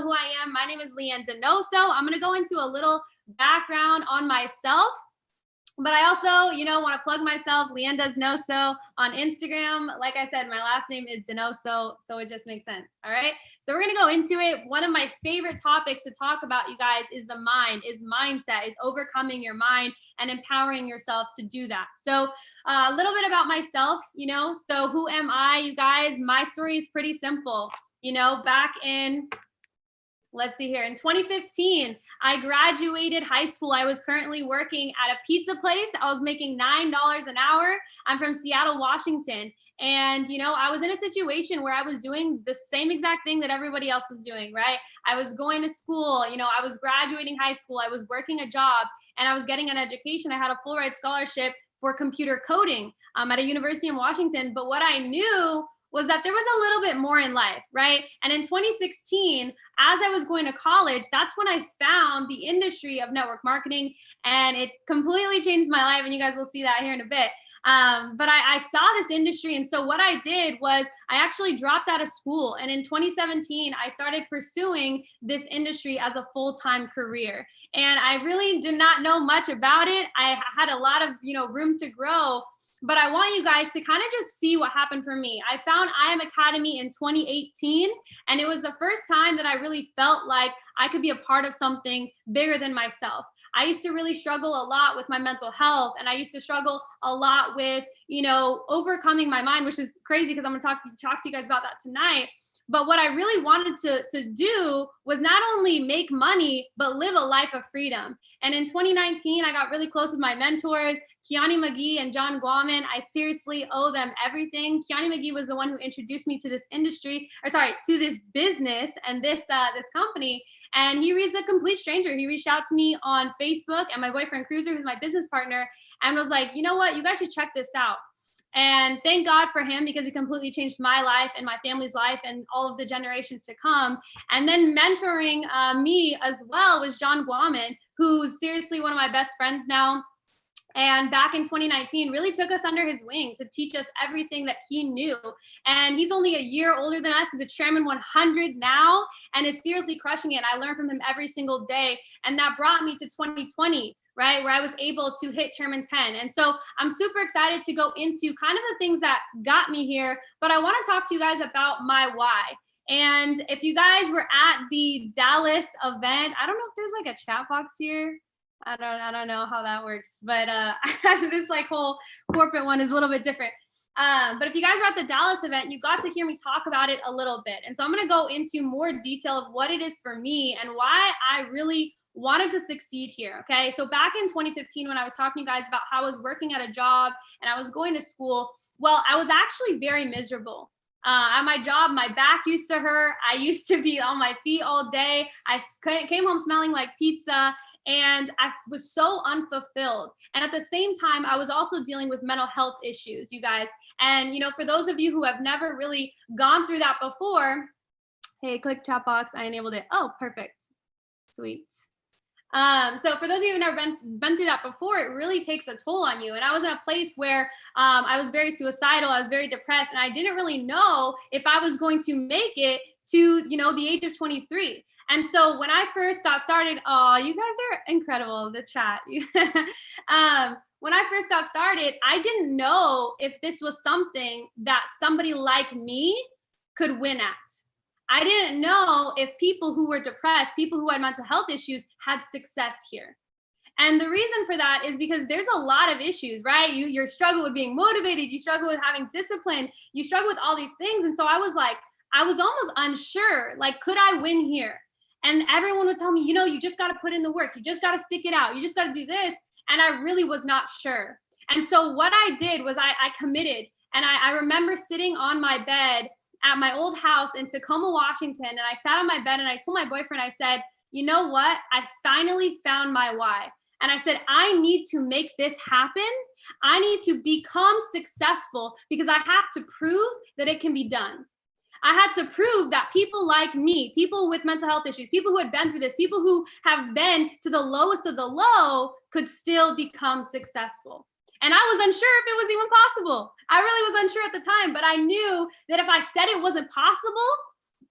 know who I am. My name is LEANN DONOSO. I'm going to go into a little background on myself. But I also, want to plug myself. LEANN Does Know So on Instagram. Like I said, my last name is DONOSO, so it just makes sense. All right. So we're going to go into it. One of my favorite topics to talk about, you guys, is the mind, is mindset, is overcoming your mind and empowering yourself to do that. So a little bit about myself, so who am I, you guys? My story is pretty simple. Back in, let's see here, in 2015, I graduated high school. I was currently working at a pizza place. I was making $9 an hour. I'm from Seattle, Washington. And, I was in a situation where I was doing the same exact thing that everybody else was doing, right? I was going to school, I was graduating high school. I was working a job and I was getting an education. I had a full ride scholarship for computer coding at a university in Washington. But what I knew was that there was a little bit more in life, right? And in 2016, as I was going to college, that's when I found the industry of network marketing, and it completely changed my life, and you guys will see that here in a bit. But I saw this industry, and so what I did was I actually dropped out of school, and in 2017, I started pursuing this industry as a full-time career. And I really did not know much about it. I had a lot of, room to grow. But I want you guys to kind of just see what happened for me. I found 𝐼AmAcademy in 2018, and it was the first time that I really felt like I could be a part of something bigger than myself. I used to really struggle a lot with my mental health, and I used to struggle a lot with, overcoming my mind, which is crazy because I'm going to talk to you guys about that tonight. But what I really wanted to do was not only make money, but live a life of freedom. And in 2019, I got really close with my mentors, 𝐂𝐀𝐀 McGee and John Guaman. I seriously owe them everything. 𝐂𝐀𝐀 McGee was the one who introduced me to this to this business and this company. And he was a complete stranger. He reached out to me on Facebook, and my boyfriend Cruiser, who's my business partner, and was like, you know what, you guys should check this out. And thank God for him, because he completely changed my life and my family's life and all of the generations to come. And then mentoring me as well was John Guaman, who's seriously one of my best friends now. And back in 2019, really took us under his wing to teach us everything that he knew. And he's only a year older than us. He's a Chairman 100 now and is seriously crushing it. I learn from him every single day. And that brought me to 2020, right, where I was able to hit Chairman 10. And so I'm super excited to go into kind of the things that got me here. But I want to talk to you guys about my why. And if you guys were at the Dallas event, I don't know if there's like a chat box here. I don't know how that works, but this whole corporate one is a little bit different. But if you guys were at the Dallas event, you got to hear me talk about it a little bit. And so I'm going to go into more detail of what it is for me and why I really wanted to succeed here. Okay. So back in 2015, when I was talking to you guys about how I was working at a job and I was going to school, well, I was actually very miserable. At my job, my back used to hurt. I used to be on my feet all day. I came home smelling like pizza. And I was so unfulfilled. And at the same time, I was also dealing with mental health issues, you guys. And, for those of you who have never really gone through that before, hey, click chat box. I enabled it. Oh, perfect. Sweet. So for those of you who've never been through that before, it really takes a toll on you. And I was in a place where I was very suicidal. I was very depressed. And I didn't really know if I was going to make it to, the age of 23. And so when I first got started, oh, you guys are incredible, the chat. When I first got started, I didn't know if this was something that somebody like me could win at. I didn't know if people who were depressed, people who had mental health issues, had success here. And the reason for that is because there's a lot of issues, right? You struggle with being motivated, you struggle with having discipline, you struggle with all these things. And so I was almost unsure, could I win here? And everyone would tell me, you just got to put in the work. You just got to stick it out. You just got to do this. And I really was not sure. And so what I did was I committed. And I remember sitting on my bed at my old house in Tacoma, Washington. And I sat on my bed and I told my boyfriend, I said, you know what? I finally found my why. And I said, I need to make this happen. I need to become successful because I have to prove that it can be done. I had to prove that people like me, people with mental health issues, people who had been through this, people who have been to the lowest of the low could still become successful. And I was unsure if it was even possible. I really was unsure at the time, but I knew that if I said it wasn't possible,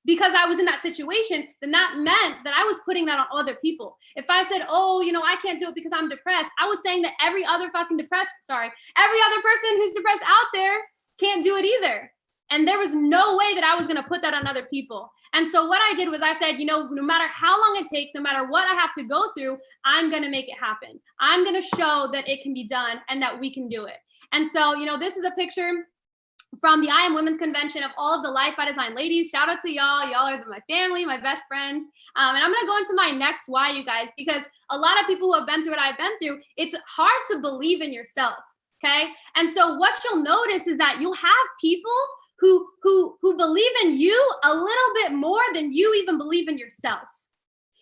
because I was in that situation, then that meant that I was putting that on other people. If I said, oh, I can't do it because I'm depressed, I was saying that every other person who's depressed out there can't do it either. And there was no way that I was going to put that on other people. And so what I did was I said, no matter how long it takes, no matter what I have to go through, I'm going to make it happen. I'm going to show that it can be done and that we can do it. And so, this is a picture from the I Am Women's Convention of all of the Life by Design ladies. Shout out to y'all. Y'all are my family, my best friends. And I'm going to go into my next why, you guys, because a lot of people who have been through what I've been through, it's hard to believe in yourself. Okay. And so what you'll notice is that you'll have people who believe in you a little bit more than you even believe in yourself.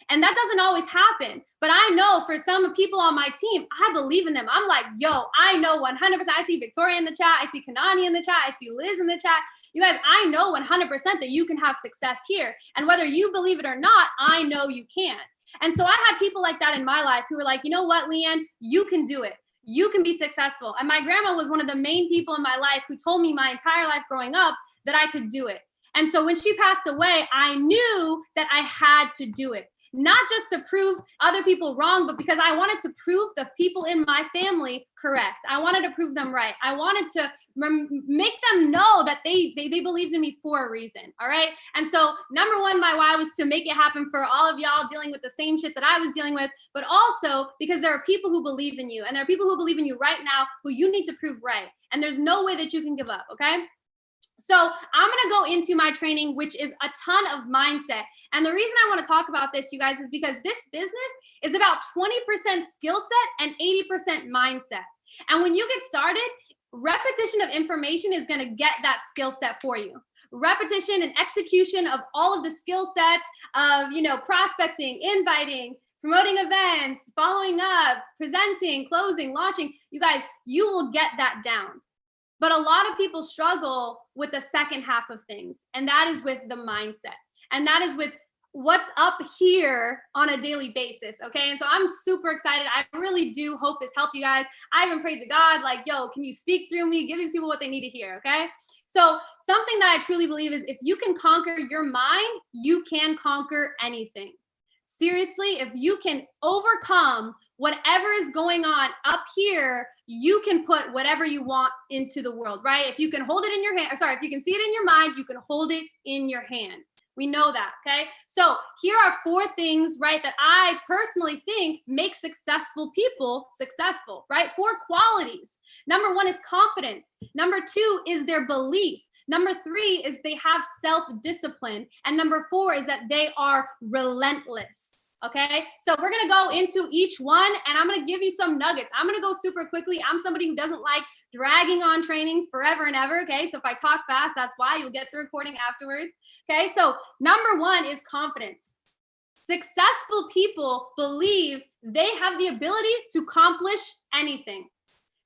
And that doesn't always happen. But I know for some people on my team, I believe in them. I'm like, yo, I know 100%. I see Victoria in the chat. I see Kanani in the chat. I see Liz in the chat. You guys, I know 100% that you can have success here. And whether you believe it or not, I know you can. And so I had people like that in my life who were like, you know what, Leanne, you can do it. You can be successful. And my grandma was one of the main people in my life who told me my entire life growing up that I could do it. And so when she passed away, I knew that I had to do it. Not just to prove other people wrong, but because I wanted to prove the people in my family correct. I wanted to prove them right. I wanted to make them know that they believed in me for a reason. All right. And so number one, my why was to make it happen for all of y'all dealing with the same shit that I was dealing with, but also because there are people who believe in you, and there are people who believe in you right now who you need to prove right. And there's no way that you can give up. Okay. So I'm going to go into my training, which is a ton of mindset. And the reason I want to talk about this, you guys, is because this business is about 20% skill set and 80% mindset. And when you get started, repetition of information is going to get that skill set for you. Repetition and execution of all of the skill sets of, prospecting, inviting, promoting events, following up, presenting, closing, launching. You guys, you will get that down. But a lot of people struggle with the second half of things, and that is with the mindset. And that is with what's up here on a daily basis, okay? And so I'm super excited. I really do hope this helped you guys. I even prayed to God, like, yo, can you speak through me? Give these people what they need to hear, okay? So something that I truly believe is if you can conquer your mind, you can conquer anything. Seriously, if you can overcome whatever is going on up here, you can put whatever you want into the world, right? If you can hold it in your hand, if you can see it in your mind, you can hold it in your hand. We know that, okay? So here are 4 things, right, that I personally think make successful people successful, right? 4 qualities. Number 1 is confidence. Number 2 is their belief. Number 3 is they have self-discipline. And number 4 is that they are relentless. Okay, so we're gonna go into each one and I'm gonna give you some nuggets. I'm gonna go super quickly. I'm somebody who doesn't like dragging on trainings forever and ever. Okay, so if I talk fast, that's why. You'll get the recording afterwards. Okay, so number 1 is confidence. Successful people believe they have the ability to accomplish anything.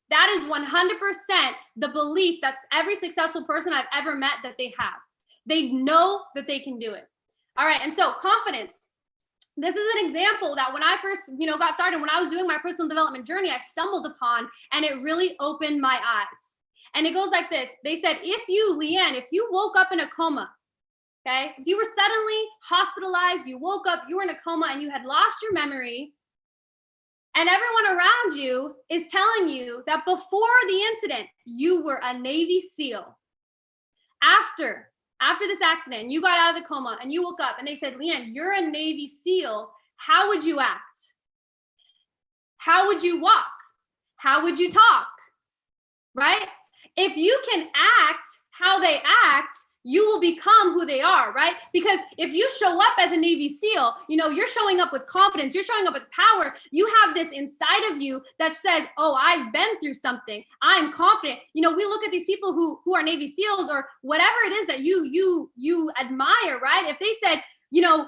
That is 100% the belief that's every successful person I've ever met that they have. They know that they can do it. All right, and so confidence. This is an example that when I first, got started, when I was doing my personal development journey, I stumbled upon, and it really opened my eyes. And it goes like this. They said, Leanne, if you woke up in a coma, okay, if you were suddenly hospitalized, you woke up, you were in a coma, and you had lost your memory, and everyone around you is telling you that before the incident, you were a Navy SEAL. After this accident, you got out of the coma and you woke up and they said, Leanne, you're a Navy SEAL. How would you act? How would you walk? How would you talk? Right? If you can act how they act, you will become who they are, right? Because if you show up as a Navy SEAL, you're showing up with confidence, you're showing up with power. You have this inside of you that says, oh, I've been through something. I'm confident. We look at these people who are Navy SEALs or whatever it is that you admire, right? If they said,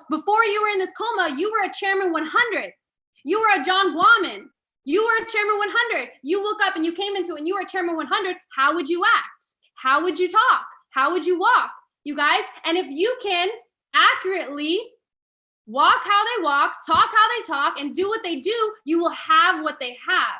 before you were in this coma, you were a Chairman 100. You were a John Guaman. You were a Chairman 100. You woke up and you came into it and you were a Chairman 100. How would you act? How would you talk? How would you walk, you guys? And if you can accurately walk how they walk, talk how they talk, and do what they do, you will have what they have.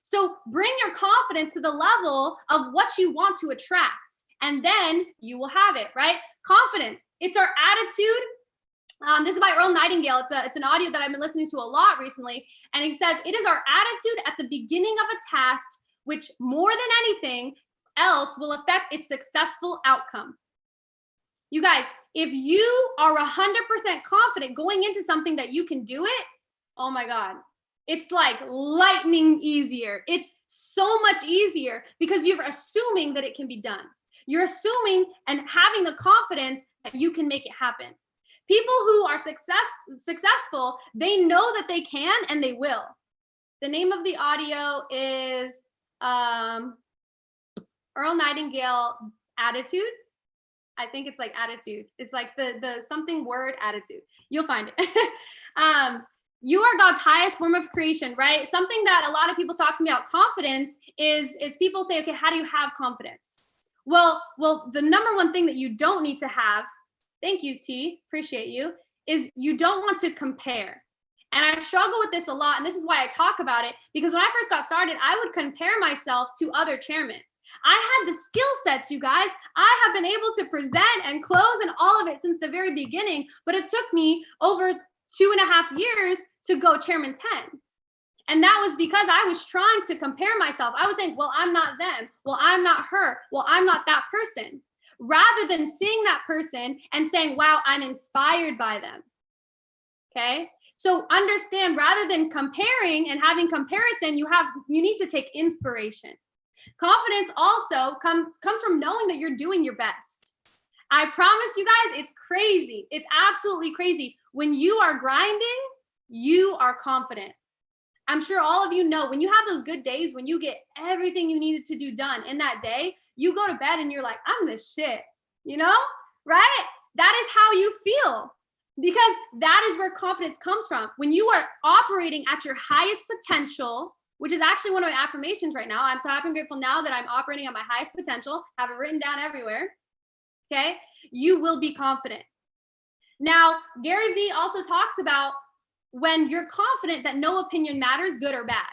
So bring your confidence to the level of what you want to attract. and then you will have it, right? Confidence, it's our attitude. This is by Earl Nightingale. It's an audio that I've been listening to a lot recently. And he says, it is our attitude at the beginning of a task, which more than anything else will affect its successful outcome. You guys, if you are 100% confident going into something that you can do it, oh my God, it's like lightning easier. It's so much easier because you're assuming that it can be done. You're assuming and having the confidence that you can make it happen. People who are successful, they know that they can and they will. The name of the audio is Earl Nightingale Attitude. I think it's like attitude. It's like the something word attitude. You'll find it. You are God's highest form of creation, right? Something that a lot of people talk to me about confidence is people say, okay, how do you have confidence? Well, the number one thing that you don't need to have, thank you, T, appreciate you, is you don't want to compare. And I struggle with this a lot, and this is why I talk about it, because when I first got started, I would compare myself to other chairmen. I had the skill sets, you guys. I have been able to present and close and all of it since the very beginning, but it took me over 2.5 years to go chairman 10. And that was because I was trying to compare myself. I was saying, well, I'm not them. Well, I'm not her. Well, I'm not that person. Rather than seeing that person and saying, wow, I'm inspired by them. Okay. So understand, rather than comparing and having comparison, you need to take inspiration. Confidence also comes from knowing that you're doing your best. I promise you guys, it's crazy. It's absolutely crazy. When you are grinding, you are confident. I'm sure all of you know when you have those good days, when you get everything you needed to do done in that day, you go to bed and you're like, I'm the shit, you know, right? That is how you feel, because that is where confidence comes from. When you are operating at your highest potential, which is actually one of my affirmations right now. I'm so happy and grateful now that I'm operating at my highest potential, have it written down everywhere, okay? You will be confident. Now, Gary Vee also talks about when you're confident that no opinion matters, good or bad.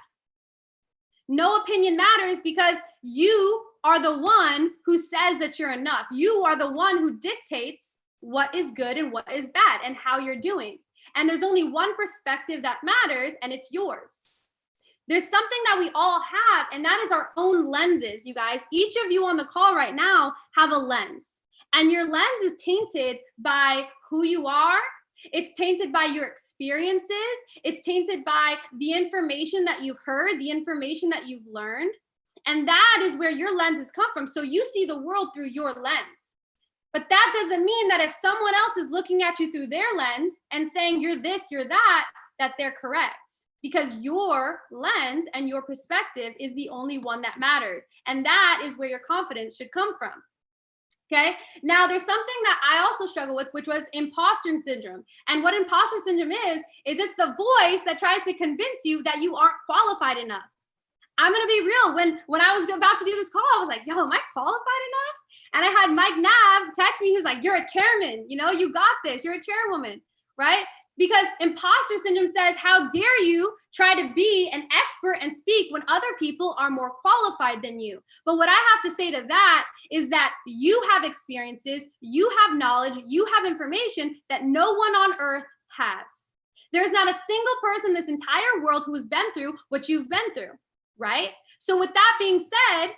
No opinion matters because you are the one who says that you're enough. You are the one who dictates what is good and what is bad and how you're doing. And there's only one perspective that matters, and it's yours. There's something that we all have, and that is our own lenses, you guys. Each of you on the call right now have a lens, and your lens is tainted by who you are. It's tainted by your experiences. It's tainted by the information that you've heard, the information that you've learned. And that is where your lenses come from. So you see the world through your lens. But that doesn't mean that if someone else is looking at you through their lens and saying you're this, you're that they're correct. Because your lens and your perspective is the only one that matters. And that is where your confidence should come from. Okay. Now there's something that I also struggle with, which was imposter syndrome. And what imposter syndrome is it's the voice that tries to convince you that you aren't qualified enough. I'm going to be real. When I was about to do this call, I was like, yo, am I qualified enough? And I had Mike Nav text me. He was like, you're a chairman. You know, you got this. You're a chairwoman, right? Because imposter syndrome says, how dare you try to be an expert and speak when other people are more qualified than you? But what I have to say to that is that you have experiences, you have knowledge, you have information that no one on earth has. There's not a single person in this entire world who has been through what you've been through, right? So with that being said,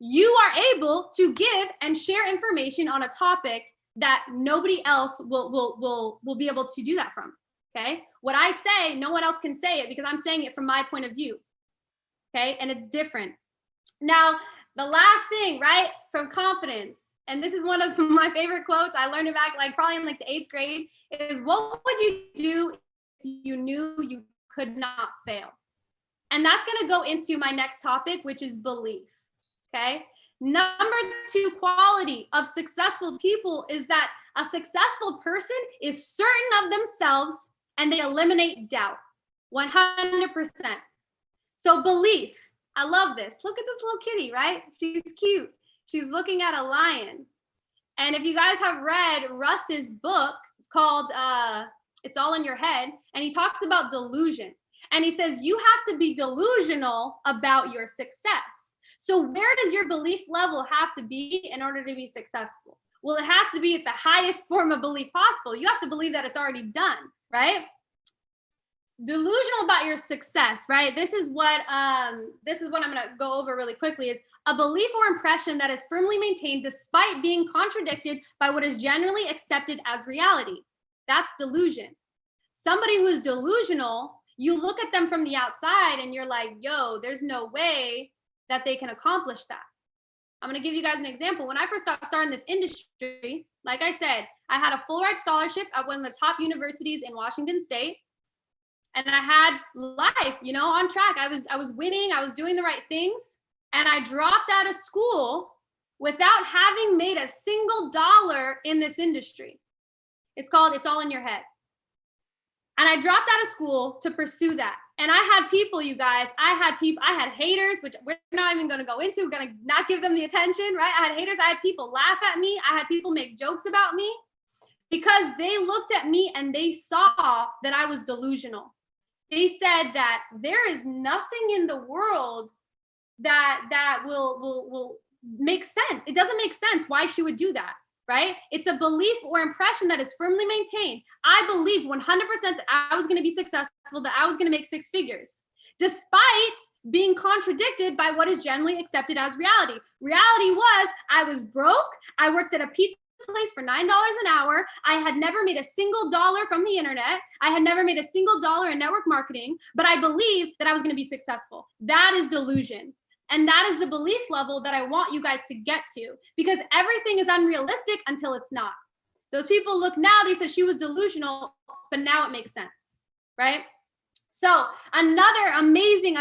you are able to give and share information on a topic that nobody else will be able to do that from, okay? What I say, no one else can say it because I'm saying it from my point of view, okay? And it's different. Now, the last thing, right, from confidence, and this is one of my favorite quotes, I learned it back probably in the 8th grade, is what would you do if you knew you could not fail? And that's gonna go into my next topic, which is belief, okay? Number 2 quality of successful people is that a successful person is certain of themselves and they eliminate doubt, 100%. So belief, I love this. Look at this little kitty, right? She's cute. She's looking at a lion. And if you guys have read Russ's book, it's called It's All in Your Head, and he talks about delusion. And he says you have to be delusional about your success. So where does your belief level have to be in order to be successful? Well, it has to be at the highest form of belief possible. You have to believe that it's already done, right? Delusional about your success, right? This is what I'm going to go over really quickly is a belief or impression that is firmly maintained despite being contradicted by what is generally accepted as reality. That's delusion. Somebody who is delusional, you look at them from the outside and you're like, yo, there's no way that they can accomplish that. I'm going to give you guys an example. When I first got started in this industry, like I said, I had a full ride scholarship at one of the top universities in Washington State. And I had life, you know, on track. I was winning, I was doing the right things. And I dropped out of school without having made a single dollar in this industry. It's called It's All in Your Head. And I dropped out of school to pursue that. And I had people, you guys, I had haters, which we're not even going to go into. We're going to not give them the attention, right? I had haters. I had people laugh at me. I had people make jokes about me because they looked at me and they saw that I was delusional. They said that there is nothing in the world that will make sense. It doesn't make sense why she would do that, right? It's a belief or impression that is firmly maintained. I believe 100% that I was going to be successful, that I was going to make six figures, despite being contradicted by what is generally accepted as reality. Reality was I was broke. I worked at a pizza place for $9 an hour. I had never made a single dollar from the internet. I had never made a single dollar in network marketing, but I believed that I was going to be successful. That is delusion. And that is the belief level that I want you guys to get to, because everything is unrealistic until it's not. Those people look now, they said she was delusional, but now it makes sense, right? So another amazing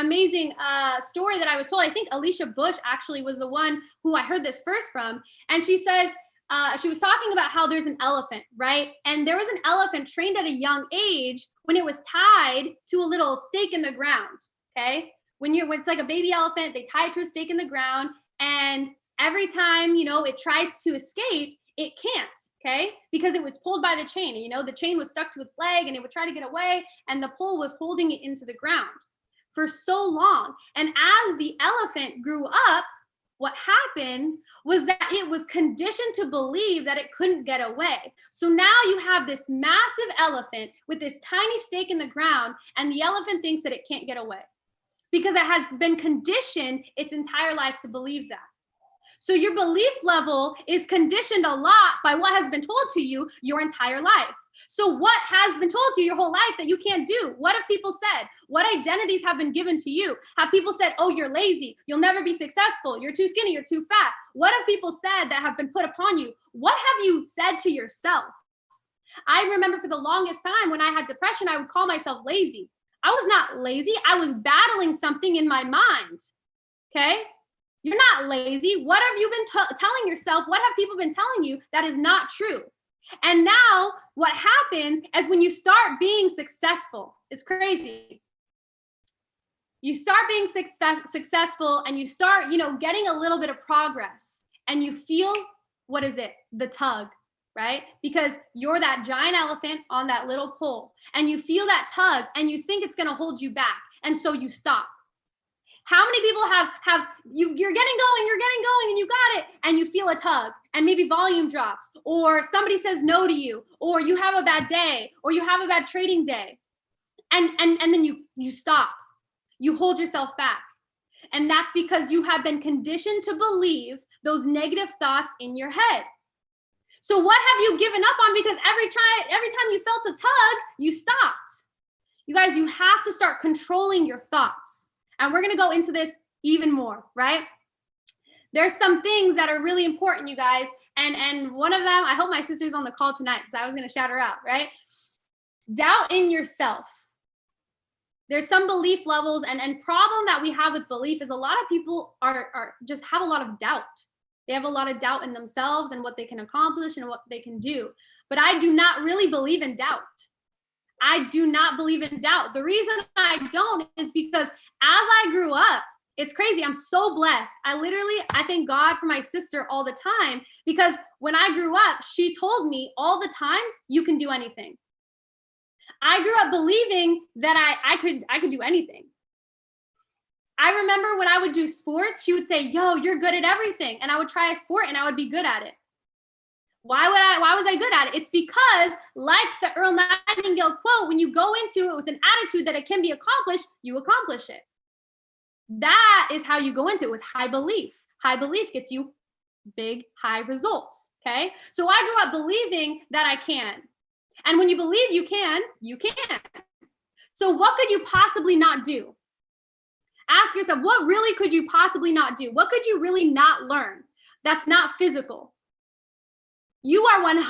story that I was told, I think Alicia Bush actually was the one who I heard this first from. And she says, she was talking about how there's an elephant, right? And there was an elephant trained at a young age when it was tied to a little stake in the ground, okay? When it's like a baby elephant, they tie it to a stake in the ground. And every time, you know, it tries to escape, it can't, okay? Because it was pulled by the chain. And, you know, the chain was stuck to its leg and it would try to get away. And the pole was holding it into the ground for so long. And as the elephant grew up, what happened was that it was conditioned to believe that it couldn't get away. So now you have this massive elephant with this tiny stake in the ground, and the elephant thinks that it can't get away because it has been conditioned its entire life to believe that. So your belief level is conditioned a lot by what has been told to you your entire life. So what has been told to you your whole life that you can't do? What have people said? What identities have been given to you? Have people said, oh, you're lazy, you'll never be successful, you're too skinny, you're too fat? What have people said that have been put upon you? What have you said to yourself? I remember for the longest time when I had depression, I would call myself lazy. I was not lazy. I was battling something in my mind, okay? You're not lazy. What have you been telling yourself? What have people been telling you that is not true? And now what happens is when you start being successful, it's crazy. You start being successful and you start, you know, getting a little bit of progress and you feel, what is it? The tug, right? Because you're that giant elephant on that little pole and you feel that tug and you think it's going to hold you back. And so you stop. How many people you're getting going and you got it and you feel a tug and maybe volume drops or somebody says no to you or you have a bad day or you have a bad trading day and then you stop. You hold yourself back. And that's because you have been conditioned to believe those negative thoughts in your head. So what have you given up on? Because every time you felt a tug, you stopped. You guys, you have to start controlling your thoughts. And we're going to go into this even more, right? There's some things that are really important, you guys. And one of them, I hope my sister's on the call tonight because I was going to shout her out, right? Doubt in yourself. There's some belief levels and problem that we have with belief is a lot of people are just have a lot of doubt. They have a lot of doubt in themselves and what they can accomplish and what they can do. But I do not really believe in doubt. I do not believe in doubt. The reason I don't is because as I grew up, it's crazy. I'm so blessed. I thank God for my sister all the time because when I grew up, she told me all the time, you can do anything. I grew up believing that I could do anything. I remember when I would do sports, she would say, yo, you're good at everything. And I would try a sport and I would be good at it. Why was I good at it? It's because, like the Earl Nightingale quote, when you go into it with an attitude that it can be accomplished, you accomplish it. That is how you go into it, with high belief. High belief gets you big, high results, okay? So I grew up believing that I can. And when you believe you can, you can. So what could you possibly not do? Ask yourself, what really could you possibly not do? What could you really not learn that's not physical? You are 100%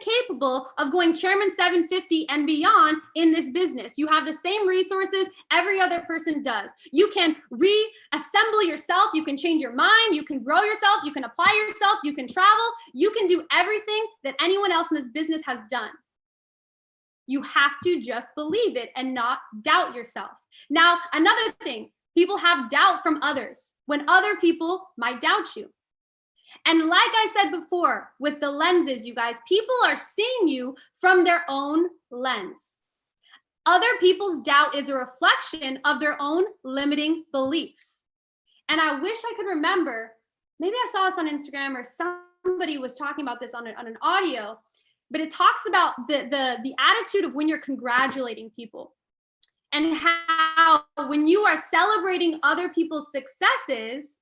capable of going Chairman 750 and beyond in this business. You have the same resources every other person does. You can reassemble yourself. You can change your mind. You can grow yourself. You can apply yourself. You can travel. You can do everything that anyone else in this business has done. You have to just believe it and not doubt yourself. Now, another thing, people have doubt from others when other people might doubt you. And like I said before, with the lenses, you guys, people are seeing you from their own lens. Other people's doubt is a reflection of their own limiting beliefs. And I wish I could remember, maybe I saw this on Instagram or somebody was talking about this on an audio, but it talks about the attitude of when you're congratulating people and how when you are celebrating other people's successes,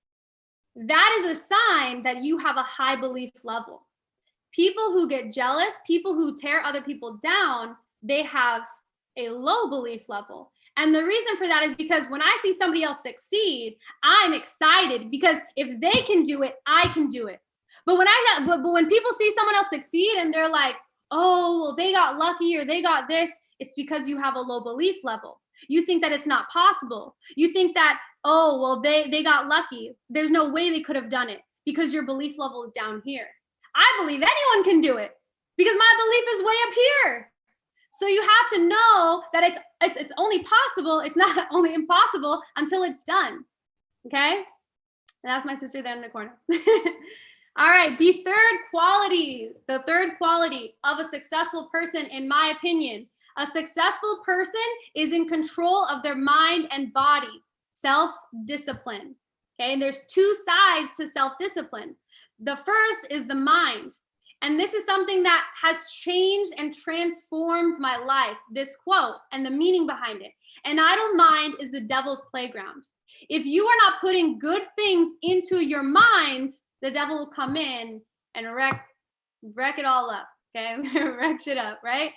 that is a sign that you have a high belief level. People who get jealous, people who tear other people down, they have a low belief level. And the reason for that is because when I see somebody else succeed, I'm excited because if they can do it, I can do it. But when people see someone else succeed and they're like, oh, well, they got lucky or they got this, it's because you have a low belief level. You think that it's not possible. You think that, oh, well, they got lucky. There's no way they could have done it because your belief level is down here. I believe anyone can do it because my belief is way up here. So you have to know that it's only possible. It's not only impossible until it's done. Okay? And that's my sister there in the corner. All right, the third quality of a successful person, in my opinion, a successful person is in control of their mind and body, self-discipline. Okay, and there's two sides to self-discipline. The first is the mind. And this is something that has changed and transformed my life, this quote and the meaning behind it. An idle mind is the devil's playground. If you are not putting good things into your mind, the devil will come in and wreck it all up, okay? Wreck shit up, right?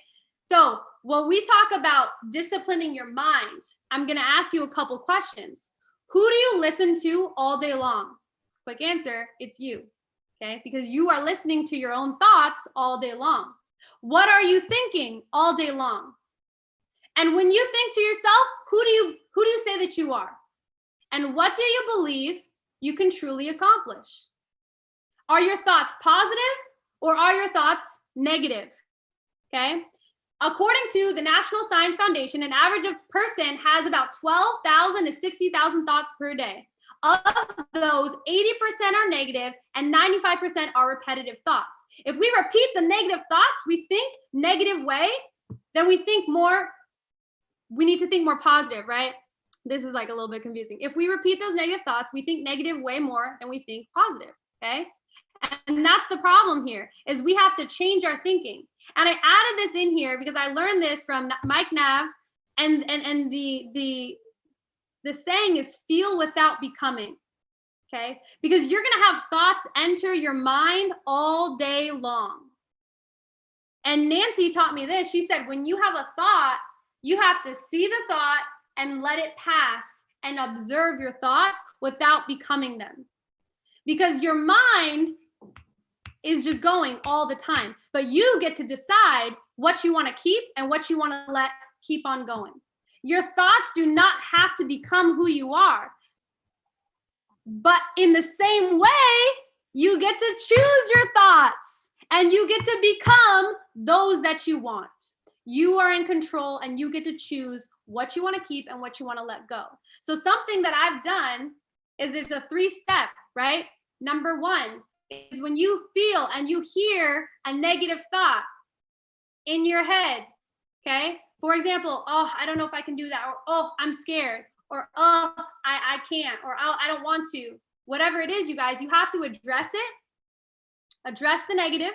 So when we talk about disciplining your mind, I'm gonna ask you a couple questions. Who do you listen to all day long? Quick answer, it's you, okay? Because you are listening to your own thoughts all day long. What are you thinking all day long? And when you think to yourself, who do you say that you are? And what do you believe you can truly accomplish? Are your thoughts positive or are your thoughts negative? Okay? According to the National Science Foundation, an average person has about 12,000 to 60,000 thoughts per day. Of those, 80% are negative and 95% are repetitive thoughts. If we repeat the negative thoughts, we think negative way, then we need to think more positive, right? This is like a little bit confusing. If we repeat those negative thoughts, we think negative way more than we think positive, okay? And that's the problem here, is we have to change our thinking. And I added this in here because I learned this from Mike Nav, and the saying is feel without becoming, okay? Because you're gonna have thoughts enter your mind all day long. And Nancy taught me this. She said, when you have a thought, you have to see the thought and let it pass and observe your thoughts without becoming them. Because your mind is just going all the time, but you get to decide what you want to keep and what you want to let keep on going. Your thoughts do not have to become who you are, but in the same way, you get to choose your thoughts and you get to become those that you want. You are in control and you get to choose what you want to keep and what you want to let go. So something that I've done is there's a 3-step, right? Number 1 is when you feel and you hear a negative thought in your head, okay? For example, oh, I don't know if I can do that, or oh, I'm scared, or oh, I can't, or oh, I don't want to. Whatever it is, you guys, you have to address it, address the negative,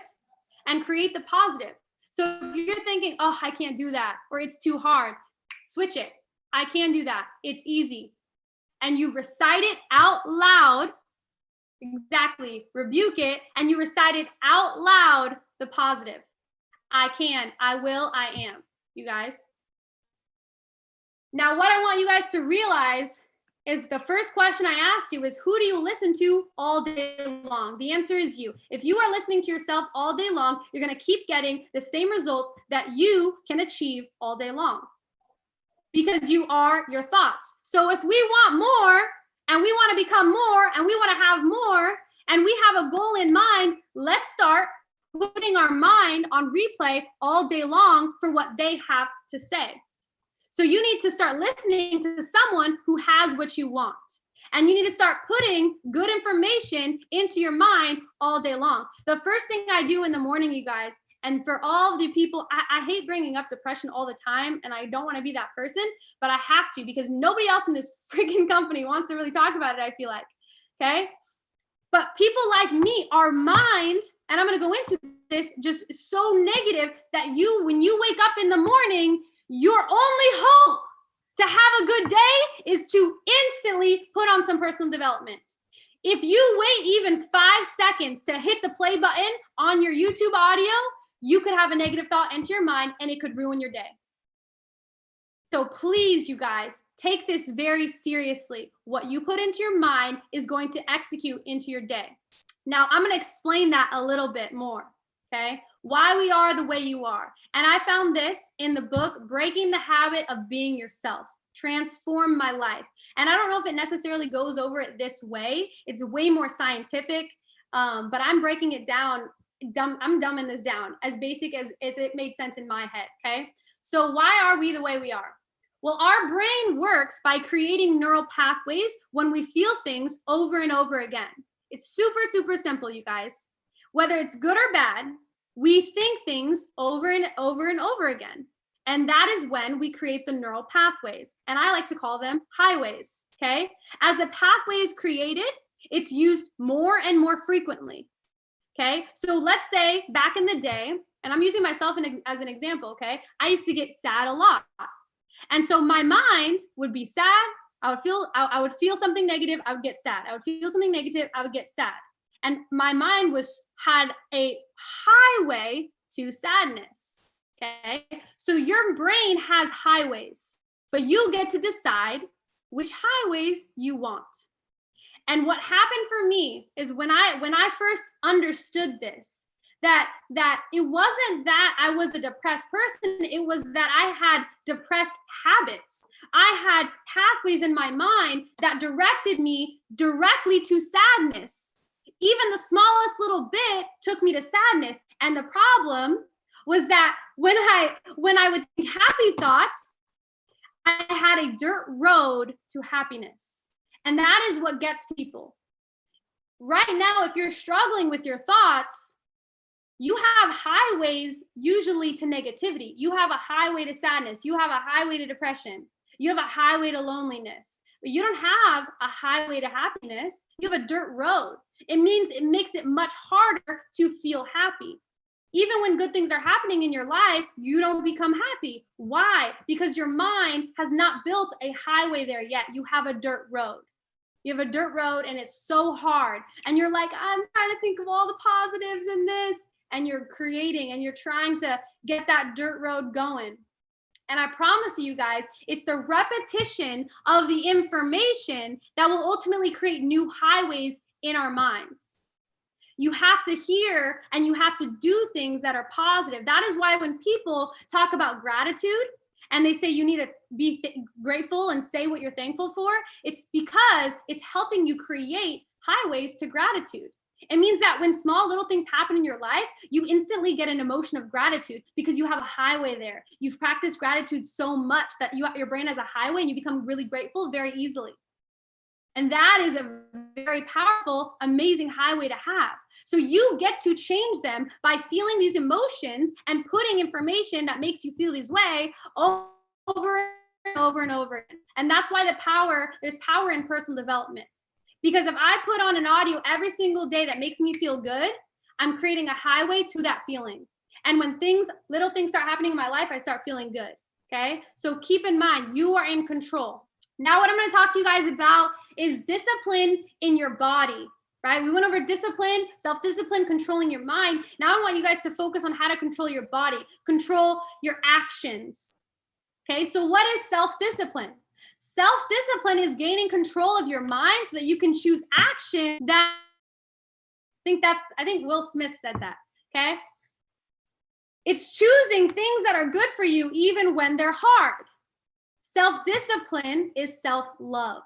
and create the positive. So if you're thinking, oh, I can't do that, or it's too hard, switch it. I can do that. It's easy. And you recite it out loud. Exactly. Rebuke it, and you recite it out loud, the positive. I can, I will, I am, you guys. Now, what I want you guys to realize is the first question I asked you is, who do you listen to all day long? The answer is you. If you are listening to yourself all day long, you're going to keep getting the same results that you can achieve all day long, because you are your thoughts. So if we want more, and we want to become more, and we want to have more, and we have a goal in mind, let's start putting our mind on replay all day long for what they have to say. So you need to start listening to someone who has what you want. And you need to start putting good information into your mind all day long. The first thing I do in the morning, you guys, and for all of the people, I hate bringing up depression all the time, and I don't want to be that person, but I have to, because nobody else in this freaking company wants to really talk about it, I feel like, okay? But people like me, our mind, and I'm going to go into this, just so negative that when you wake up in the morning, your only hope to have a good day is to instantly put on some personal development. If you wait even 5 seconds to hit the play button on your YouTube audio, you could have a negative thought enter your mind, and it could ruin your day. So please, you guys, take this very seriously. What you put into your mind is going to execute into your day. Now, I'm going to explain that a little bit more, okay? Why we are the way you are. And I found this in the book, Breaking the Habit of Being Yourself, Transform My Life. And I don't know if it necessarily goes over it this way. It's way more scientific, but I'm breaking it down. I'm dumbing this down as basic as it made sense in my head, okay? So why are we the way we are? Well, our brain works by creating neural pathways when we feel things over and over again. It's super, super simple, you guys. Whether it's good or bad, we think things over and over and over again. And that is when we create the neural pathways. And I like to call them highways, okay? As the pathway is created, it's used more and more frequently, okay? So let's say back in the day, and I'm using myself as an example, okay? I used to get sad a lot. And so my mind would be sad. I would feel something negative. I would get sad. I would feel something negative. I would get sad. And my mind had a highway to sadness, okay? So your brain has highways, but you get to decide which highways you want. And what happened for me is when I first understood this, that it wasn't that I was a depressed person, it was that I had depressed habits. I had pathways in my mind that directed me directly to sadness. Even the smallest little bit took me to sadness. And the problem was that when I would think happy thoughts, I had a dirt road to happiness. And that is what gets people. Right now, if you're struggling with your thoughts, you have highways usually to negativity. You have a highway to sadness. You have a highway to depression. You have a highway to loneliness. But you don't have a highway to happiness. You have a dirt road. It means it makes it much harder to feel happy. Even when good things are happening in your life, you don't become happy. Why? Because your mind has not built a highway there yet. You have a dirt road. You have a dirt road, and it's so hard. And you're like, I'm trying to think of all the positives in this. And you're creating and you're trying to get that dirt road going. And I promise you guys, it's the repetition of the information that will ultimately create new highways in our minds. You have to hear and you have to do things that are positive. That is why when people talk about gratitude and they say you need to be grateful and say what you're thankful for, it's because it's helping you create highways to gratitude. It means that when small little things happen in your life, you instantly get an emotion of gratitude because you have a highway there. You've practiced gratitude so much that your brain has a highway and you become really grateful very easily. And that is a very powerful, amazing highway to have. So you get to change them by feeling these emotions and putting information that makes you feel this way over and over and over again. And that's why there's power in personal development. Because if I put on an audio every single day that makes me feel good, I'm creating a highway to that feeling. And when little things start happening in my life, I start feeling good, okay? So keep in mind, you are in control. Now what I'm gonna talk to you guys about is discipline in your body, right? We went over discipline, self-discipline, controlling your mind. Now I want you guys to focus on how to control your body, control your actions, okay? So what is self-discipline? Self-discipline is gaining control of your mind so that you can choose action that, I think Will Smith said that, okay? It's choosing things that are good for you even when they're hard. Self-discipline is self-love.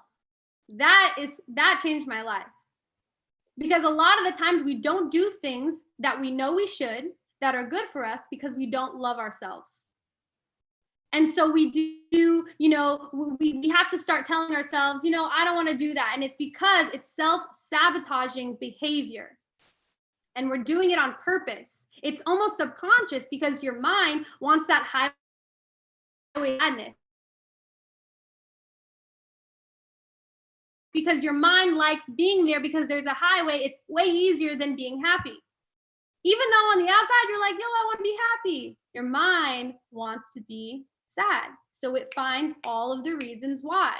That changed my life. Because a lot of the times we don't do things that we know we should, that are good for us, because we don't love ourselves. And so we do, we have to start telling ourselves, I don't want to do that. And it's because it's self-sabotaging behavior. And we're doing it on purpose. It's almost subconscious because your mind wants that highway madness. Because your mind likes being there because there's a highway. It's way easier than being happy. Even though on the outside, you're like, yo, I want to be happy. Your mind wants to be sad. So it finds all of the reasons why,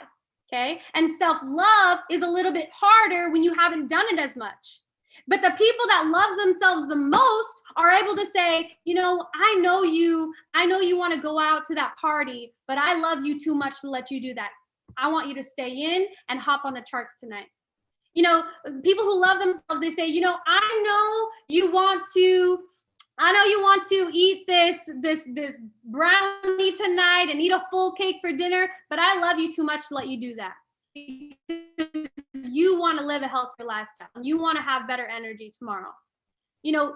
okay? And self-love is a little bit harder when you haven't done it as much. But the people that love themselves the most are able to say, I know you want to go out to that party, but I love you too much to let you do that. I want you to stay in and hop on the charts tonight. People who love themselves, they say, I know you want to eat this brownie tonight and eat a full cake for dinner, but I love you too much to let you do that. Because you want to live a healthier lifestyle. You want to have better energy tomorrow.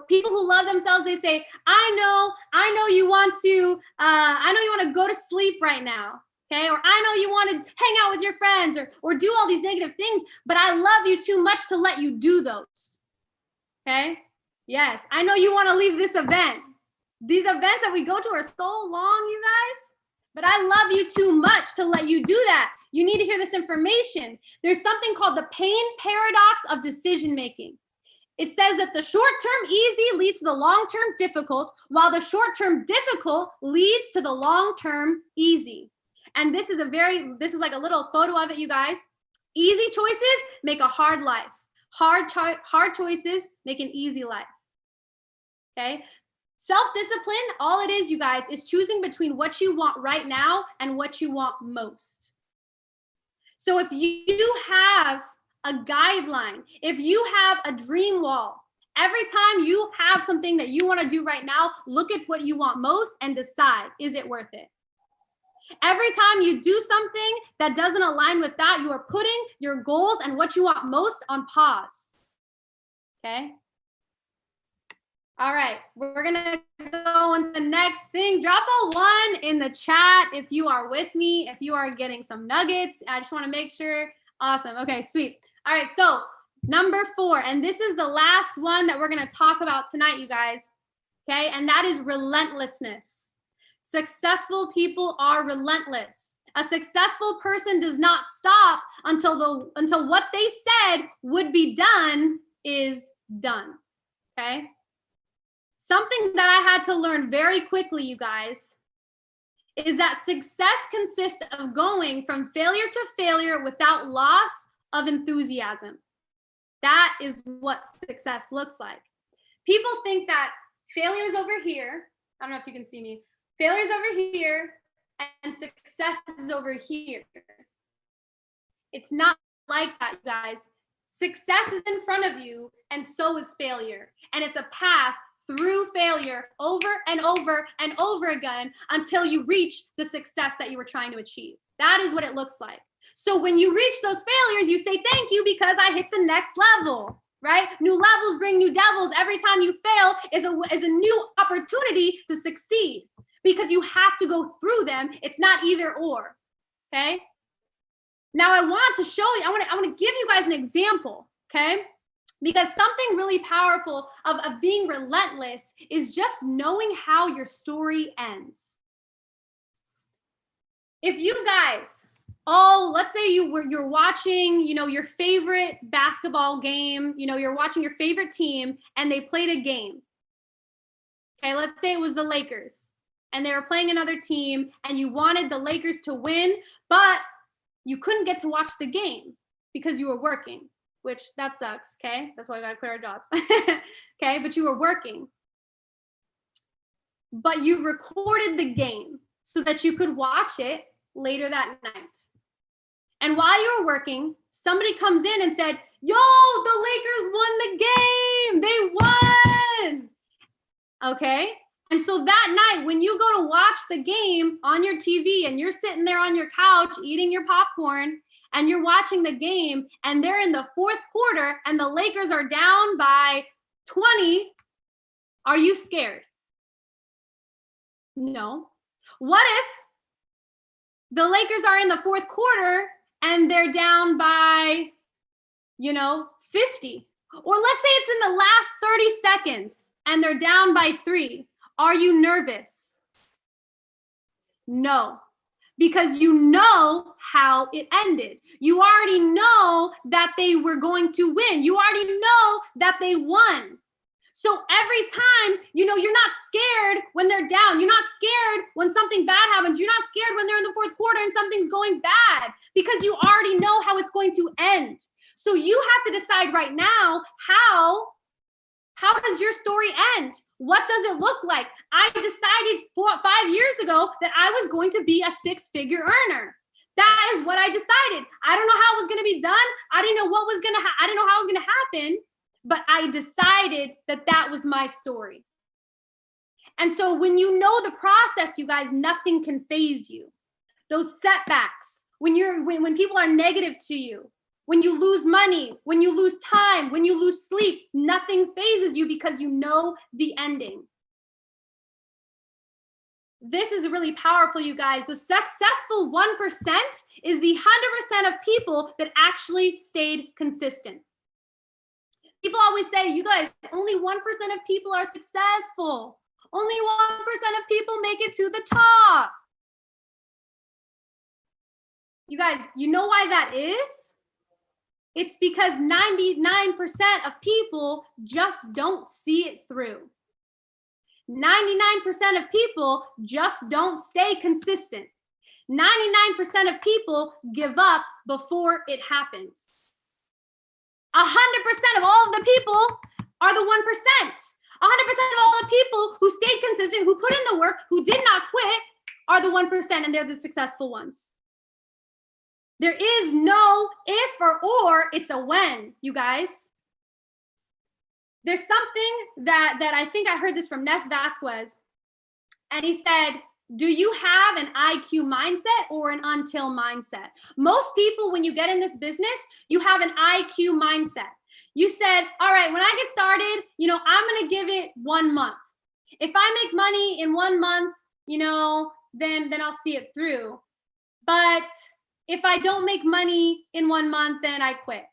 People who love themselves, they say, I know you want to go to sleep right now. Okay. Or I know you want to hang out with your friends or do all these negative things, but I love you too much to let you do those. Okay. Yes. I know you want to leave this event. These events that we go to are so long, you guys, but I love you too much to let you do that. You need to hear this information. There's something called the pain paradox of decision-making. It says that the short-term easy leads to the long-term difficult, while the short-term difficult leads to the long-term easy. And this is like a little photo of it, you guys. Easy choices make a hard life. Hard choices make an easy life. Okay? Self-discipline, all it is, you guys, is choosing between what you want right now and what you want most. So if you have a guideline, if you have a dream wall, every time you have something that you want to do right now, look at what you want most and decide, is it worth it? Every time you do something that doesn't align with that, you are putting your goals and what you want most on pause. Okay? All right, we're gonna go on to the next thing. Drop a 1 in the chat if you are with me, if you are getting some nuggets. I just wanna make sure. Awesome, okay, sweet. All right, so number 4, and this is the last one that we're gonna talk about tonight, you guys, okay? And that is relentlessness. Successful people are relentless. A successful person does not stop until what they said would be done is done, okay? Something that I had to learn very quickly, you guys, is that success consists of going from failure to failure without loss of enthusiasm. That is what success looks like. People think that failure is over here. I don't know if you can see me. Failure is over here and success is over here. It's not like that, you guys. Success is in front of you and so is failure. And it's a path through failure over and over and over again until you reach the success that you were trying to achieve. That is what it looks like. So when you reach those failures, you say, thank you because I hit the next level, right? New levels bring new devils. Every time you fail is a new opportunity to succeed because you have to go through them. It's not either or, okay? Now I want to show you, I want to give you guys an example, okay? Because something really powerful of being relentless is just knowing how your story ends. if you guys, oh, let's say you're watching, your favorite basketball game, you're watching your favorite team and they played a game. Okay, let's say it was the Lakers and they were playing another team and you wanted the Lakers to win, but you couldn't get to watch the game because you were working, which that sucks, okay? That's why we gotta quit our jobs, okay? But you were working. But you recorded the game so that you could watch it later that night. And while you were working, somebody comes in and said, yo, the Lakers won the game, they won, okay? And so that night, when you go to watch the game on your TV and you're sitting there on your couch eating your popcorn and you're watching the game and they're in the fourth quarter and the Lakers are down by 20, are you scared? No. What if the Lakers are in the fourth quarter and they're down by, 50? Or let's say it's in the last 30 seconds and they're down by 3. Are you nervous? No, because you know how it ended. You already know that they were going to win. You already know that they won. So every time, you're not scared when they're down. You're not scared when something bad happens. You're not scared when they're in the fourth quarter and something's going bad because you already know how it's going to end. So you have to decide right now, how does your story end? What does it look like? I decided 5 years ago that I was going to be a 6-figure earner. That is what I decided. I don't know how it was going to be done. I didn't know what was going to I didn't know how it was going to happen, but I decided that that was my story. And so when you know the process, you guys, nothing can faze you. Those setbacks, when people are negative to you, when you lose money, when you lose time, when you lose sleep, nothing phases you because you know the ending. This is really powerful, you guys. The successful 1% is the 100% of people that actually stayed consistent. People always say, you guys, only 1% of people are successful. Only 1% of people make it to the top. You guys, you know why that is? It's because 99% of people just don't see it through. 99% of people just don't stay consistent. 99% of people give up before it happens. 100% of all of the people are the 1%. 100% of all the people who stayed consistent, who put in the work, who did not quit, are the 1%, and they're the successful ones. There is no if or, it's a when, you guys. There's something that I think I heard this from 𝗫𝗫𝐂𝐂𝐂𝐂, and he said, do you have an IQ mindset or an until mindset? Most people, when you get in this business, you have an IQ mindset. You said, all right, when I get started, I'm going to give it 1 month. If I make money in 1 month, then I'll see it through. But if I don't make money in 1 month, then I quit.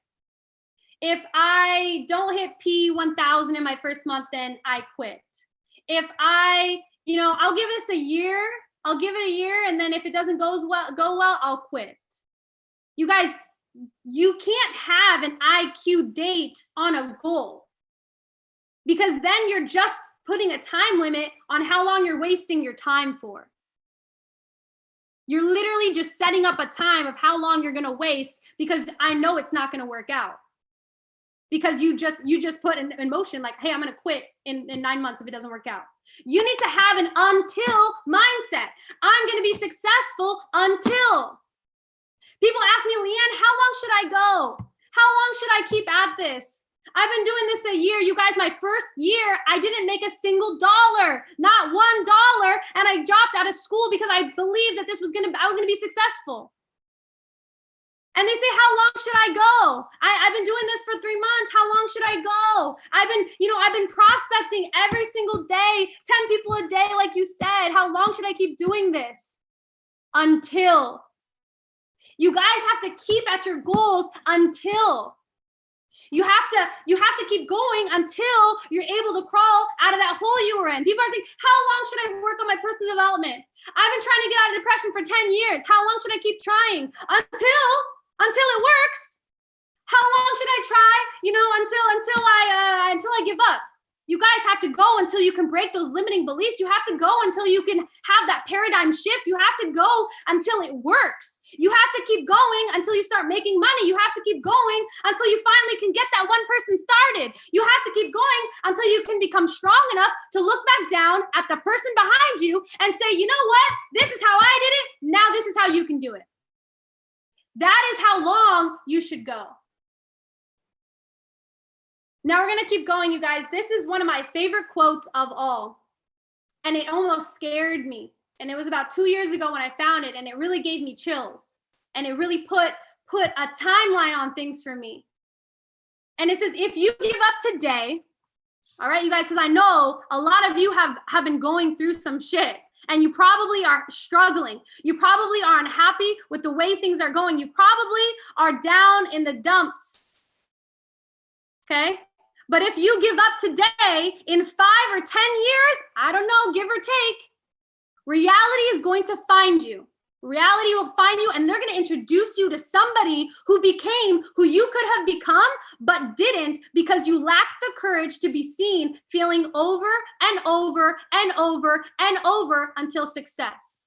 If I don't hit P1000 in my first month, then I quit. If I'll give this a year. I'll give it a year, and then if it doesn't go well, I'll quit. You guys, you can't have an IQ date on a goal, because then you're just putting a time limit on how long you're wasting your time for. You're literally just setting up a time of how long you're going to waste, because I know it's not going to work out. Because you just put in motion like, hey, I'm going to quit in 9 months if it doesn't work out. You need to have an until mindset. I'm going to be successful until. People ask me, LeAnn, how long should I go? How long should I keep at this? I've been doing this a year. You guys, my first year, I didn't make a single dollar, not $1. And I dropped out of school because I believed that I was going to be successful. And they say, how long should I go? I've been doing this for 3 months. How long should I go? I've been prospecting every single day, 10 people a day, like you said. How long should I keep doing this? Until. You guys have to keep at your goals until. You have to keep going until you're able to crawl out of that hole you were in. People are saying, how long should I work on my personal development? I've been trying to get out of depression for 10 years. How long should I keep trying? Until it works. How long should I try? Until I give up. You guys have to go until you can break those limiting beliefs. You have to go until you can have that paradigm shift. You have to go until it works. You have to keep going until you start making money. You have to keep going until you finally can get that one person started. You have to keep going until you can become strong enough to look back down at the person behind you and say, you know what? This is how I did it. Now this is how you can do it. That is how long you should go. Now we're going to keep going, you guys. This is one of my favorite quotes of all. And it almost scared me. And it was about 2 years ago when I found it, and it really gave me chills. And it really put a timeline on things for me. And it says, if you give up today, all right, you guys, because I know a lot of you have been going through some shit. And you probably are struggling. You probably are unhappy with the way things are going. You probably are down in the dumps. Okay? But if you give up today, in 5 or 10 years, I don't know, give or take, reality is going to find you. Reality will find you, and they're going to introduce you to somebody who became who you could have become, but didn't, because you lacked the courage to be seen, feeling over and over and over and over until success.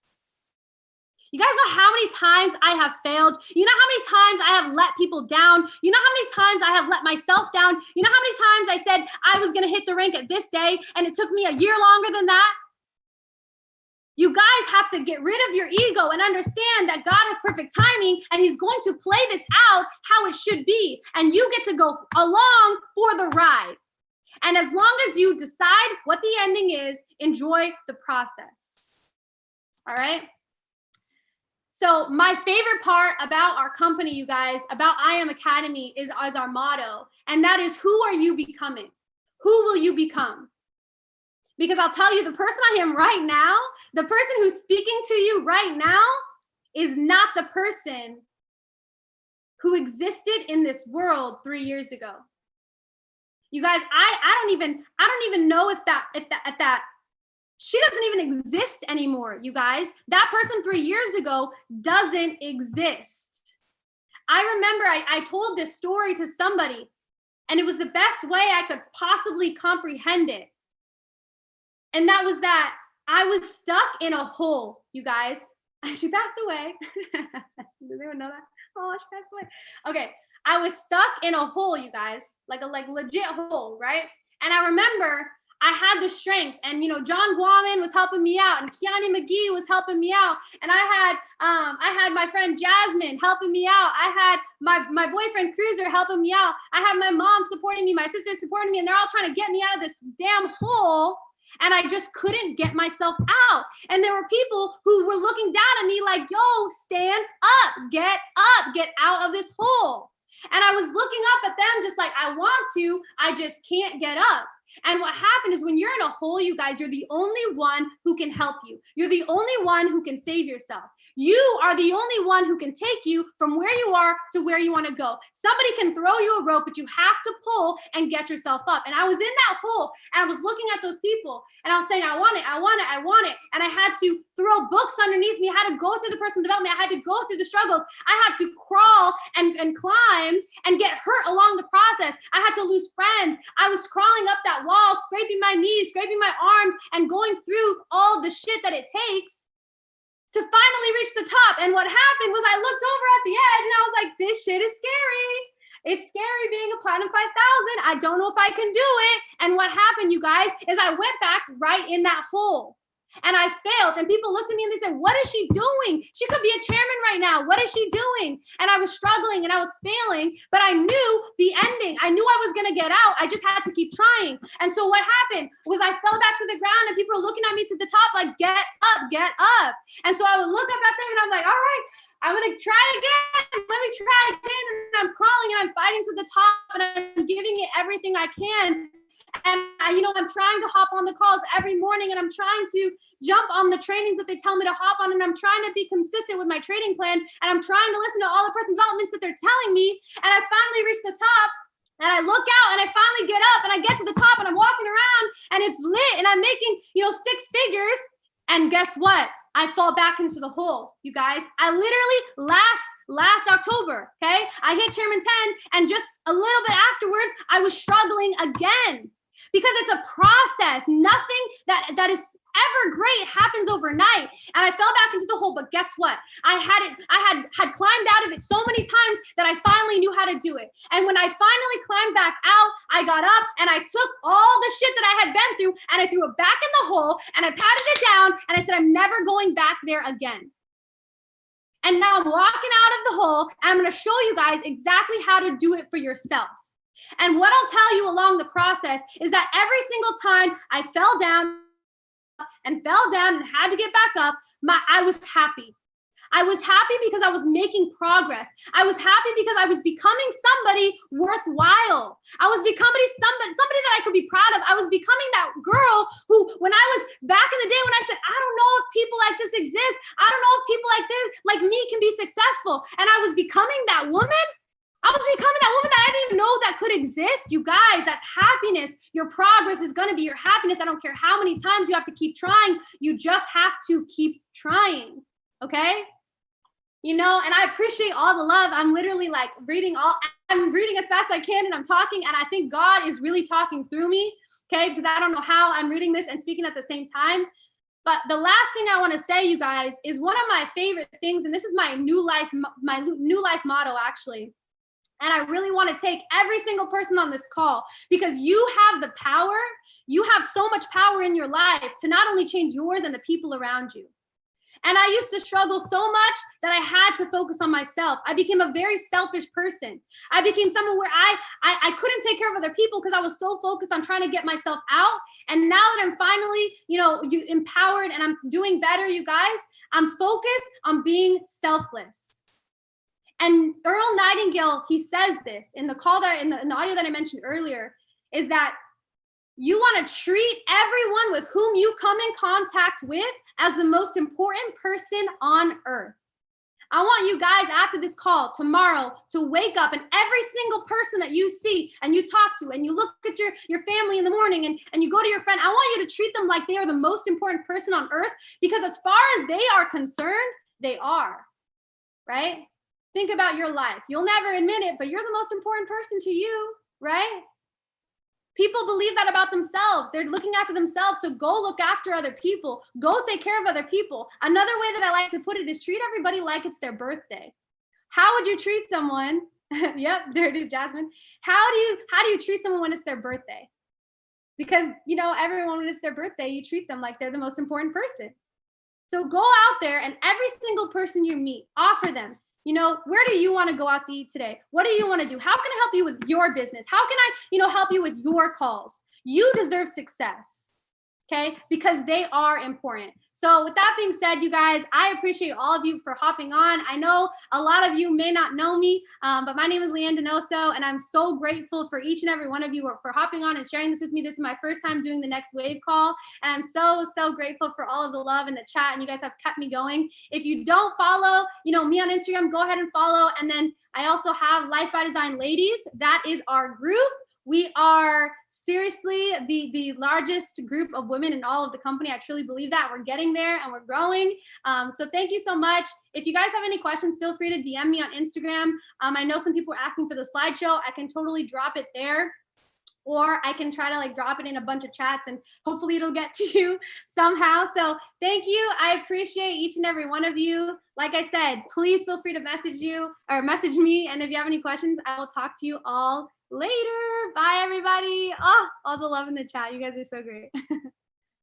You guys know how many times I have failed? You know how many times I have let people down? You know how many times I have let myself down? You know how many times I said I was going to hit the rank at this day, and it took me a year longer than that? You guys have to get rid of your ego and understand that God has perfect timing, and he's going to play this out how it should be. And you get to go along for the ride. And as long as you decide what the ending is, enjoy the process. All right? So my favorite part about our company, you guys, about I Am Academy is our motto. And that is, who are you becoming? Who will you become? Because I'll tell you, the person I am right now, the person who's speaking to you right now is not the person who existed in this world 3 years ago. You guys, I don't even know if that she doesn't even exist anymore, you guys. That person 3 years ago doesn't exist. I remember I told this story to somebody, and it was the best way I could possibly comprehend it. And that was that I was stuck in a hole, you guys. She passed away. Does anyone know that? Oh, she passed away. Okay, I was stuck in a hole, you guys, like a legit hole, right? And I remember I had the strength, and John Guaman was helping me out, and Kiani McGee was helping me out, and I had my friend Jasmine helping me out. I had my boyfriend Cruiser helping me out. I had my mom supporting me, my sister supporting me, and they're all trying to get me out of this damn hole. And I just couldn't get myself out. And there were people who were looking down at me like, yo, stand up, get out of this hole. And I was looking up at them just like, I want to, I just can't get up. And what happened is, when you're in a hole, you guys, you're the only one who can help you. You're the only one who can save yourself. You are the only one who can take you from where you are to where you want to go. Somebody can throw you a rope, but you have to pull and get yourself up. And I was in that hole, and I was looking at those people, and I was saying, I want it, I want it, I want it. And I had to throw books underneath me. I had to go through the personal development. I had to go through the struggles. I had to crawl and climb and get hurt along the process. I had to lose friends. I was crawling up that wall, scraping my knees, scraping my arms, and going through all the shit that it takes to finally reach the top. And what happened was, I looked over at the edge, and I was like, this shit is scary. It's scary being a Platinum 5000. I don't know if I can do it. And what happened, you guys, is I went back right in that hole. And I failed, and people looked at me and they said, what is she doing? She could be a chairman right now. What is she doing? And I was struggling and I was failing, but I knew the ending. I knew I was going to get out. I just had to keep trying. And so what happened was, I fell back to the ground, and people were looking at me to the top like, get up, get up. And so I would look up at them, and I'm like, all right, I'm going to try again. Let me try again. And I'm crawling, and I'm fighting to the top, and I'm giving it everything I can. And I'm trying to hop on the calls every morning, and I'm trying to jump on the trainings that they tell me to hop on, and I'm trying to be consistent with my trading plan, and I'm trying to listen to all the personal developments that they're telling me. And I finally reached the top, And I look out and I finally get up and I get to the top and I'm walking around and it's lit and I'm making, 6 figures. And guess what? I fall back into the hole, you guys. I literally last October, okay? I hit Chairman 10 and just a little bit afterwards, I was struggling again because it's a process. Nothing that is ever great happens overnight. And I fell back into the hole, but guess what? I had climbed out of it so many times that I finally knew how to do it. And when I finally climbed back out, I got up and I took all the shit that I had been through and I threw it back in the hole and I patted it down and I said, I'm never going back there again. And now I'm walking out of the hole and I'm going to show you guys exactly how to do it for yourself. And what I'll tell you along the process is that every single time I fell down and had to get back up, I was happy. I was happy because I was making progress. I was happy because I was becoming somebody worthwhile. I was becoming somebody that I could be proud of. I was becoming that girl who, when I was back in the day when I said, I don't know if people like this exist. I don't know if people like me can be successful. And I was becoming that woman. I was becoming that woman that I didn't even know that could exist. You guys, that's happiness. Your progress is going to be your happiness. I don't care how many times you have to keep trying. You just have to keep trying. Okay? And I appreciate all the love. I'm literally I'm reading as fast as I can and I'm talking. And I think God is really talking through me. Okay? Because I don't know how I'm reading this and speaking at the same time. But the last thing I want to say, you guys, is one of my favorite things. And this is my new life motto, actually. And I really want to take every single person on this call because you have the power. You have so much power in your life to not only change yours and the people around you. And I used to struggle so much that I had to focus on myself. I became a very selfish person. I became someone where I couldn't take care of other people because I was so focused on trying to get myself out. And now that I'm finally, empowered and I'm doing better, you guys, I'm focused on being selfless. And Earl Nightingale, he says this in the call in the audio that I mentioned earlier, is that you want to treat everyone with whom you come in contact with as the most important person on earth. I want you guys after this call tomorrow to wake up and every single person that you see and you talk to and you look at your family in the morning and you go to your friend, I want you to treat them like they are the most important person on earth because as far as they are concerned, they are, right? Think about your life. You'll never admit it, but you're the most important person to you, right? People believe that about themselves. They're looking after themselves. So go look after other people. Go take care of other people. Another way that I like to put it is treat everybody like it's their birthday. How would you treat someone? Yep, there it is, Jasmine. How do you treat someone when it's their birthday? Because, everyone, when it's their birthday, you treat them like they're the most important person. So go out there and every single person you meet, offer them, where do you want to go out to eat today? What do you want to do? How can I help you with your business? How can I, help you with your calls? You deserve success, okay? Because they are important. So with that being said, you guys, I appreciate all of you for hopping on. I know a lot of you may not know me, but my name is LEANN DONOSO, and I'm so grateful for each and every one of you for hopping on and sharing this with me. This is my first time doing the Next Wave call, and I'm so, so grateful for all of the love in the chat, and you guys have kept me going. If you don't follow, me on Instagram, go ahead and follow, and then I also have Life by Design Ladies. That is our group. We are seriously the largest group of women in all of the company. I truly believe that. We're getting there and we're growing. So thank you so much. If you guys have any questions, feel free to DM me on Instagram. I know some people are asking for the slideshow. I can totally drop it there. Or I can try to drop it in a bunch of chats and hopefully it'll get to you somehow. So thank you. I appreciate each and every one of you. Like I said, please feel free to message me. And if you have any questions, I will talk to you all later. Bye, everybody. Oh, all the love in the chat. You guys are so great.